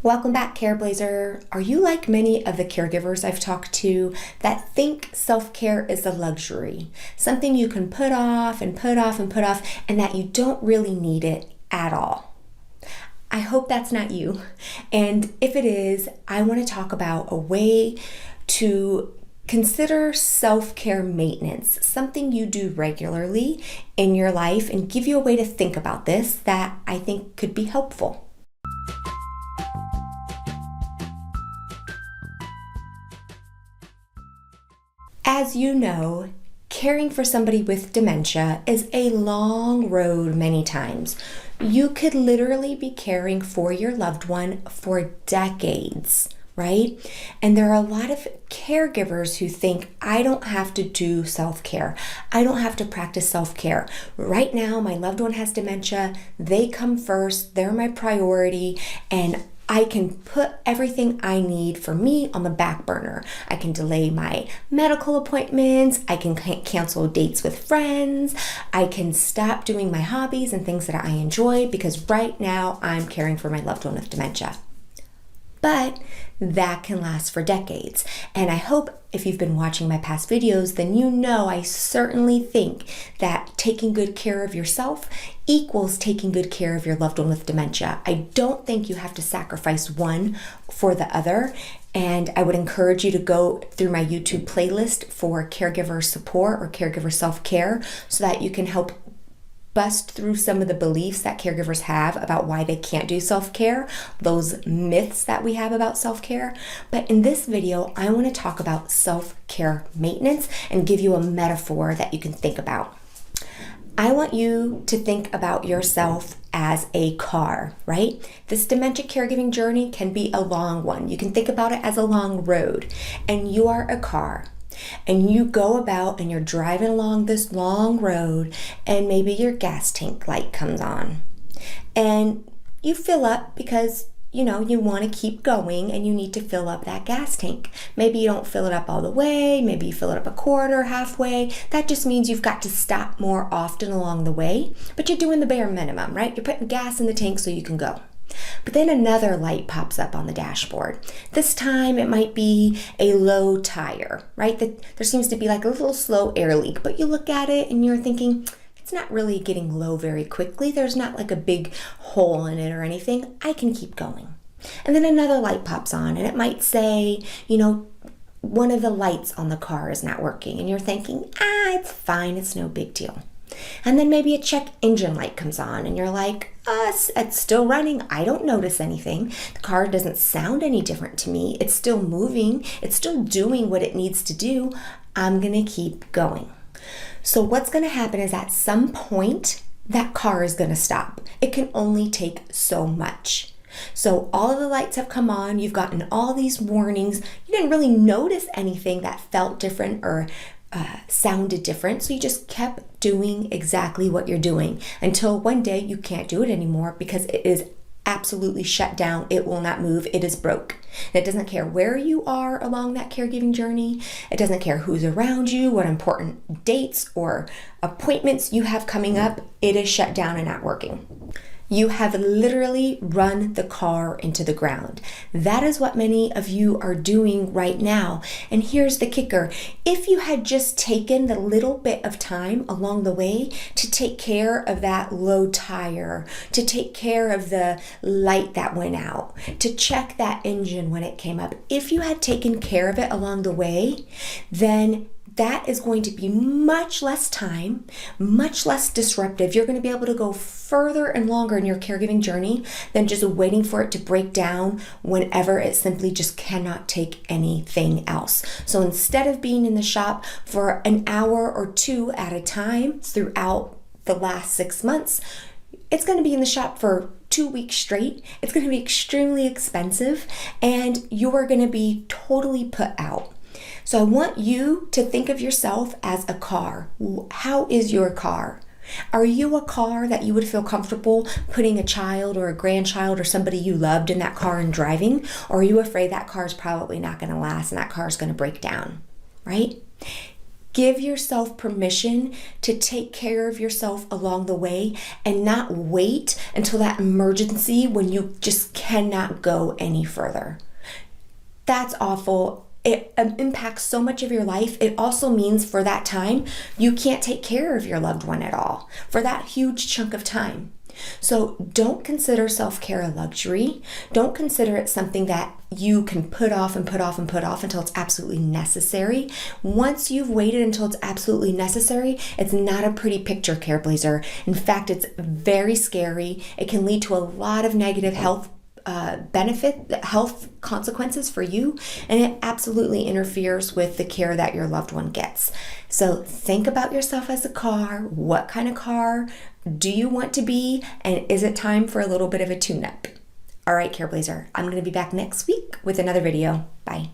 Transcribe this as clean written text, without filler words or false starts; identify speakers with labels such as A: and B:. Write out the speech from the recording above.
A: Welcome back, Careblazer. Are you like many of the caregivers I've talked to that think self-care is a luxury, something you can put off and put off and put off, and that you don't really need it at all? I hope that's not you. And if it is, I want to talk about a way to consider self-care maintenance, something you do regularly in your life, and give you a way to think about this that I think could be helpful. As you know, caring for somebody with dementia is a long road many times. You could literally be caring for your loved one for decades, right? And there are a lot of caregivers who think, I don't have to do self-care. I don't have to practice self-care. Right now, my loved one has dementia. They come first. They're my priority. And I can put everything I need for me on the back burner. I can delay my medical appointments. I can cancel dates with friends. I can stop doing my hobbies and things that I enjoy because right now I'm caring for my loved one with dementia. But that can last for decades. And I hope if you've been watching my past videos, then you know I certainly think that taking good care of yourself equals taking good care of your loved one with dementia. I don't think you have to sacrifice one for the other. And I would encourage you to go through my YouTube playlist for caregiver support or caregiver self-care so that you can help bust through some of the beliefs that caregivers have about why they can't do self-care, those myths that we have about self-care. But in this video, I want to talk about self-care maintenance and give you a metaphor that you can think about. I want you to think about yourself as a car, right? This dementia caregiving journey can be a long one. You can think about it as a long road, and you are a car. And you go about and you're driving along this long road and maybe your gas tank light comes on and you fill up because you want to keep going and you need to fill up that gas tank. Maybe you don't fill it up all the way, maybe you fill it up a quarter, halfway. That just means you've got to stop more often along the way, but you're doing the bare minimum, right? You're putting gas in the tank so you can go. But then another light pops up on the dashboard. This time it might be a low tire, right? There seems to be like a little slow air leak, but you look at it and you're thinking, it's not really getting low very quickly. There's not like a big hole in it or anything. I can keep going. And then another light pops on and it might say, one of the lights on the car is not working. And you're thinking, it's fine. It's no big deal. And then maybe a check engine light comes on and you're like, it's still running. I don't notice anything. The car doesn't sound any different to me. It's still moving. It's still doing what it needs to do. I'm going to keep going. So what's going to happen is at some point, that car is going to stop. It can only take so much. So all of the lights have come on. You've gotten all these warnings. You didn't really notice anything that felt different or sounded different. So you just kept doing exactly what you're doing until one day you can't do it anymore because it is absolutely shut down. It will not move. It is broke. And it doesn't care where you are along that caregiving journey. It doesn't care who's around you, what important dates or appointments you have coming up. It is shut down and not working. You have literally run the car into the ground. That is what many of you are doing right now. And here's the kicker. If you had just taken the little bit of time along the way to take care of that low tire, to take care of the light that went out, to check that engine when it came up, if you had taken care of it along the way, then that is going to be much less time, much less disruptive. You're going to be able to go further and longer in your caregiving journey than just waiting for it to break down whenever it simply just cannot take anything else. So instead of being in the shop for an hour or two at a time throughout the last 6 months, it's going to be in the shop for 2 weeks straight. It's going to be extremely expensive and you are going to be totally put out. So I want you to think of yourself as a car. How is your car? Are you a car that you would feel comfortable putting a child or a grandchild or somebody you loved in that car and driving? Or are you afraid that car is probably not going to last and that car is going to break down, right? Give yourself permission to take care of yourself along the way and not wait until that emergency when you just cannot go any further. That's awful. It impacts so much of your life. It also means for that time, you can't take care of your loved one at all for that huge chunk of time. So don't consider self-care a luxury. Don't consider it something that you can put off and put off and put off until it's absolutely necessary. Once you've waited until it's absolutely necessary, it's not a pretty picture, Careblazer. In fact, it's very scary. It can lead to a lot of negative health consequences for you, and it absolutely interferes with the care that your loved one gets. So think about yourself as a car. What kind of car do you want to be, and is it time for a little bit of a tune-up? All right, Careblazer, I'm going to be back next week with another video. Bye.